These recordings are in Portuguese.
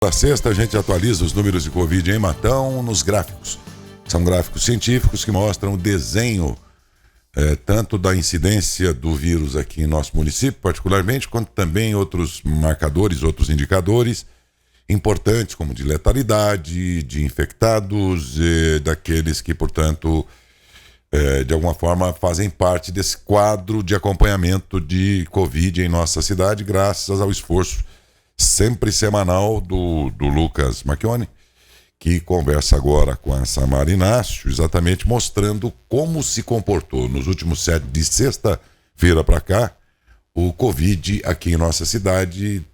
Na sexta, a gente atualiza os números de Covid em Matão nos gráficos. São gráficos científicos que mostram o desenho tanto da incidência do vírus aqui em nosso município, particularmente, quanto também outros marcadores, outros indicadores importantes, como de letalidade, de infectados, daqueles que, portanto, de alguma forma fazem parte desse quadro de acompanhamento de Covid em nossa cidade, graças ao esforço sempre semanal do Lucas Marchione, que conversa agora com a Samara Inácio, exatamente mostrando como se comportou nos últimos 7 de sexta-feira para cá o Covid aqui em nossa cidade,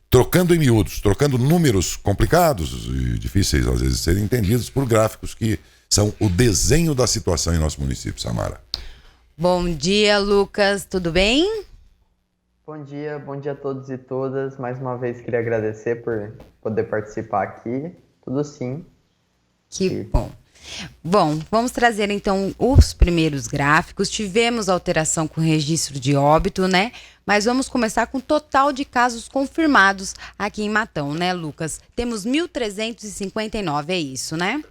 trocando em miúdos, trocando números complicados e difíceis às vezes de serem entendidos por gráficos que são o desenho da situação em nosso município. Samara. Bom dia, Lucas, tudo bem? Bom dia a todos e todas. Mais uma vez queria agradecer por poder participar aqui. Tudo sim. Que bom. Bom, vamos trazer então os primeiros gráficos. Tivemos alteração com registro de óbito, né? Mas vamos começar com o total de casos confirmados aqui em Matão, né, Lucas? Temos 1.359, é isso, né?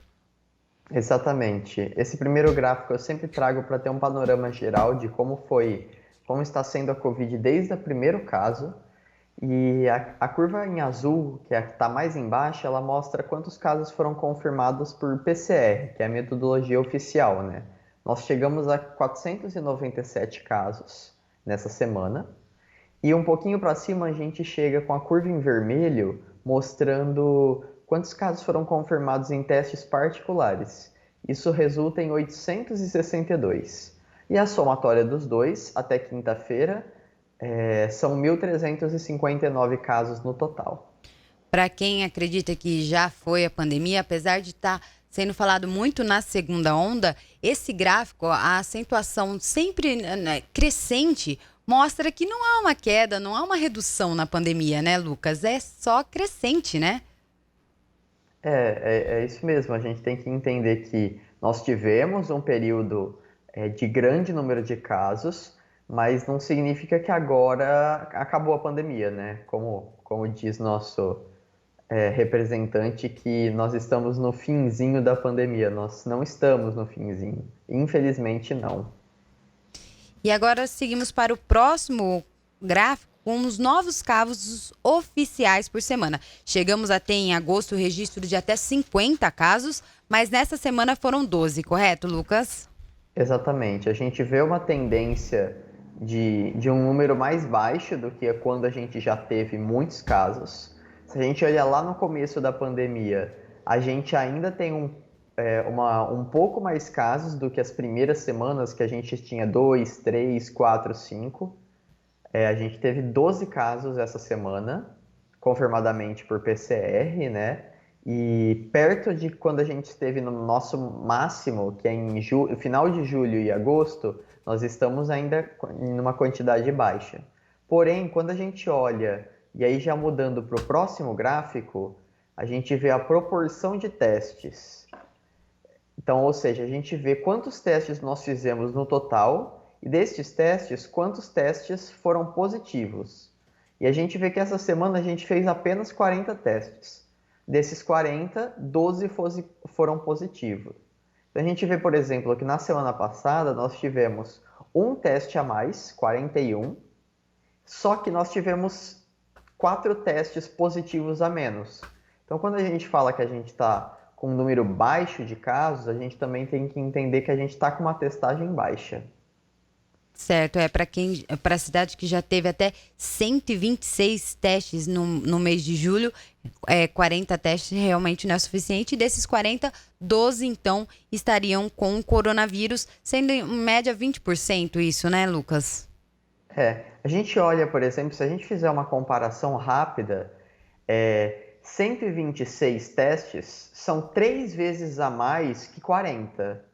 Exatamente. Esse primeiro gráfico eu sempre trago para ter um panorama geral de como está sendo a Covid desde o primeiro caso. E a curva em azul, que está mais embaixo, ela mostra quantos casos foram confirmados por PCR, que é a metodologia oficial, né? Nós chegamos a 497 casos nessa semana. E um pouquinho para cima a gente chega com a curva em vermelho, mostrando quantos casos foram confirmados em testes particulares. Isso resulta em 862. E a somatória dos dois, até quinta-feira, são 1.359 casos no total. Para quem acredita que já foi a pandemia, apesar de estar sendo falado muito na segunda onda, esse gráfico, a acentuação sempre crescente, mostra que não há uma queda, não há uma redução na pandemia, né, Lucas? É só crescente, né? É isso mesmo. A gente tem que entender que nós tivemos um período de grande número de casos, mas não significa que agora acabou a pandemia, né? Como diz nosso representante, que nós estamos no finzinho da pandemia. Nós não estamos no finzinho. Infelizmente, não. E agora seguimos para o próximo gráfico com os novos casos oficiais por semana. Chegamos a ter em agosto o registro de até 50 casos, mas nessa semana foram 12, correto, Lucas? Exatamente. A gente vê uma tendência de um número mais baixo do que quando a gente já teve muitos casos. Se a gente olhar lá no começo da pandemia, a gente ainda tem um pouco mais casos do que as primeiras semanas, que a gente tinha 2, 3, 4, 5. A gente teve 12 casos essa semana, confirmadamente por PCR, né? E perto de quando a gente esteve no nosso máximo, que é em final de julho e agosto, nós estamos ainda em uma quantidade baixa. Porém, quando a gente olha, e aí já mudando para o próximo gráfico, a gente vê a proporção de testes. Então, ou seja, a gente vê quantos testes nós fizemos no total, e destes testes, quantos testes foram positivos. E a gente vê que essa semana a gente fez apenas 40 testes. Desses 40, 12 foram positivos. Então, a gente vê, por exemplo, que na semana passada nós tivemos um teste a mais, 41, só que nós tivemos 4 testes positivos a menos. Então, quando a gente fala que a gente está com um número baixo de casos, a gente também tem que entender que a gente está com uma testagem baixa. Certo, para a cidade que já teve até 126 testes no mês de julho, 40 testes realmente não é suficiente. E desses 40, 12 então estariam com o coronavírus, sendo em média 20% isso, né, Lucas? A gente olha, por exemplo, se a gente fizer uma comparação rápida, 126 testes são 3 vezes a mais que 40.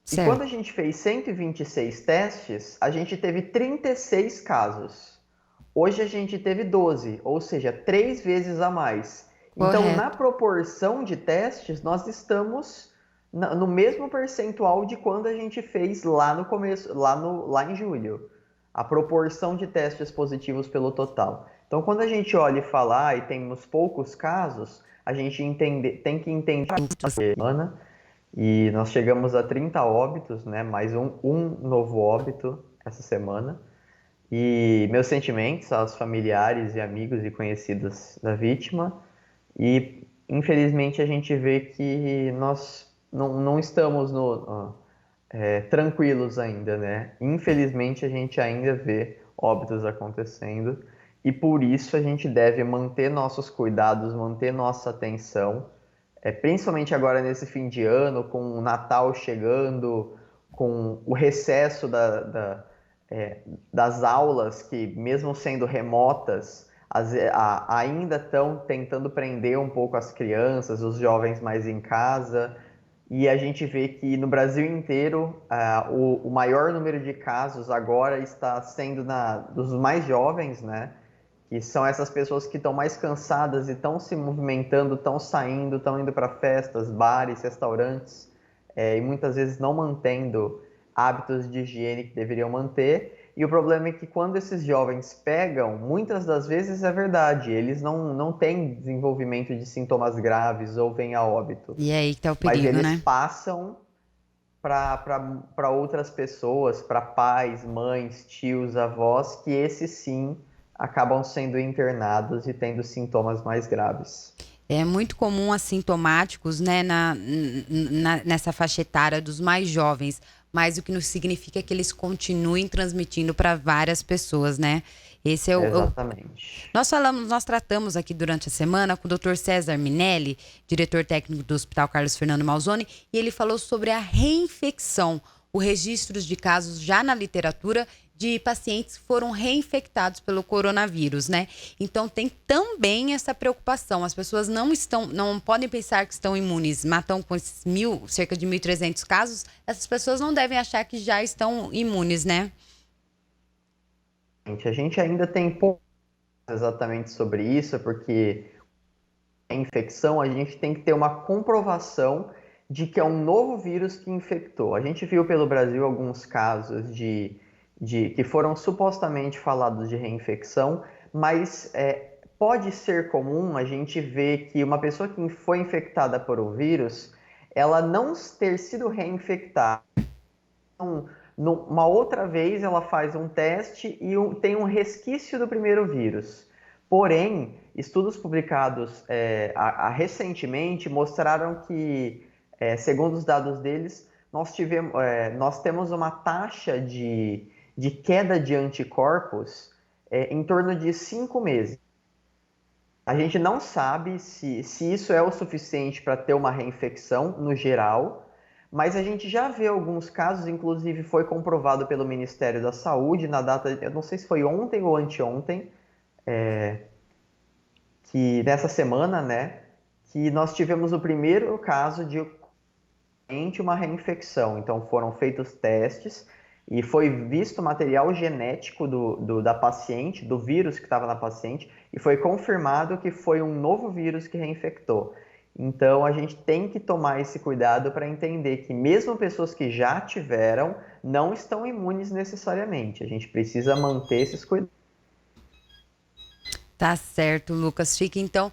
Certo. E quando a gente fez 126 testes, a gente teve 36 casos. Hoje a gente teve 12, ou seja, 3 vezes a mais. Então, Correto. na proporção de testes, nós estamos no mesmo percentual de quando a gente fez lá no começo, lá em julho. A proporção de testes positivos pelo total. Então, quando a gente olha e fala, e temos poucos casos, a gente tem que entender a semana, e nós chegamos a 30 óbitos, né? Mais um novo óbito essa semana. E meus sentimentos aos familiares e amigos e conhecidos da vítima. E, infelizmente, a gente vê que nós não estamos tranquilos ainda, né? Infelizmente, a gente ainda vê óbitos acontecendo. E, por isso, a gente deve manter nossos cuidados, manter nossa atenção, principalmente agora nesse fim de ano, com o Natal chegando, com o recesso das aulas, que mesmo sendo remotas, ainda estão tentando prender um pouco as crianças, os jovens mais em casa. E a gente vê que no Brasil inteiro, o maior número de casos agora está sendo dos mais jovens, né? Que são essas pessoas que estão mais cansadas e estão se movimentando, estão saindo, estão indo para festas, bares, restaurantes, e muitas vezes não mantendo hábitos de higiene que deveriam manter. E o problema é que quando esses jovens pegam, muitas das vezes é verdade, eles não têm desenvolvimento de sintomas graves ou vêm a óbito. E aí que tá o perigo, mas eles né? passam para outras pessoas, para pais, mães, tios, avós, que esses sim acabam sendo internados e tendo sintomas mais graves. É muito comum assintomáticos, né, nessa faixa etária dos mais jovens, mas o que não significa que eles continuem transmitindo para várias pessoas, né? Esse é Exatamente. Nós tratamos aqui durante a semana com o Dr. César Minelli, diretor técnico do Hospital Carlos Fernando Malzone, e ele falou sobre a reinfecção, o registro de casos já na literatura de pacientes que foram reinfectados pelo coronavírus, né? Então tem também essa preocupação. As pessoas não podem pensar que estão imunes, matam com esses cerca de 1.300 casos. Essas pessoas não devem achar que já estão imunes, né? A gente ainda tem pouco exatamente sobre isso, porque a infecção, a gente tem que ter uma comprovação de que é um novo vírus que infectou. A gente viu pelo Brasil alguns casos que foram supostamente falados de reinfecção, mas pode ser comum a gente ver que uma pessoa que foi infectada por um vírus, ela não ter sido reinfectada. Então, uma outra vez ela faz um teste e tem um resquício do primeiro vírus. Porém, estudos publicados recentemente mostraram que, segundo os dados deles, nós temos uma taxa de queda de anticorpos em torno de 5 meses. A gente não sabe se isso é o suficiente para ter uma reinfecção no geral, mas a gente já vê alguns casos, inclusive foi comprovado pelo Ministério da Saúde na data, eu não sei se foi ontem ou anteontem, que nessa semana, né, que nós tivemos o primeiro caso de uma reinfecção. Então foram feitos testes e foi visto o material genético da paciente, do vírus que estava na paciente, e foi confirmado que foi um novo vírus que reinfectou. Então, a gente tem que tomar esse cuidado para entender que mesmo pessoas que já tiveram, não estão imunes necessariamente. A gente precisa manter esses cuidados. Tá certo, Lucas. Fica, então,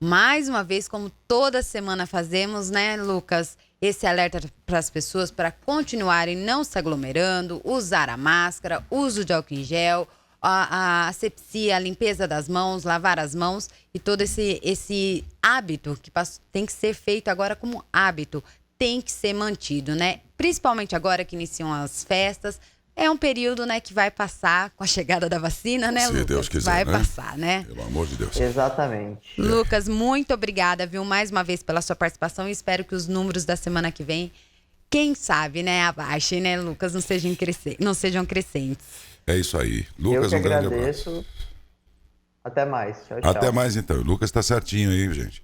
mais uma vez, como toda semana fazemos, né, Lucas? Esse alerta para as pessoas para continuarem não se aglomerando, usar a máscara, uso de álcool em gel, a asepsia, a limpeza das mãos, lavar as mãos e todo esse hábito que tem que ser feito agora como hábito, tem que ser mantido, né? Principalmente agora que iniciam as festas. É um período, né, que vai passar com a chegada da vacina, né, Se Lucas? Deus quiser, vai né? passar, né? Pelo amor de Deus. Exatamente. Lucas, muito obrigada, viu, mais uma vez pela sua participação e espero que os números da semana que vem, quem sabe, né, abaixem, né, Lucas, não sejam crescentes. É isso aí. Lucas, Eu que um grande agradeço. abraço. Até mais. Tchau, tchau. Até mais então. O Lucas tá certinho aí, gente.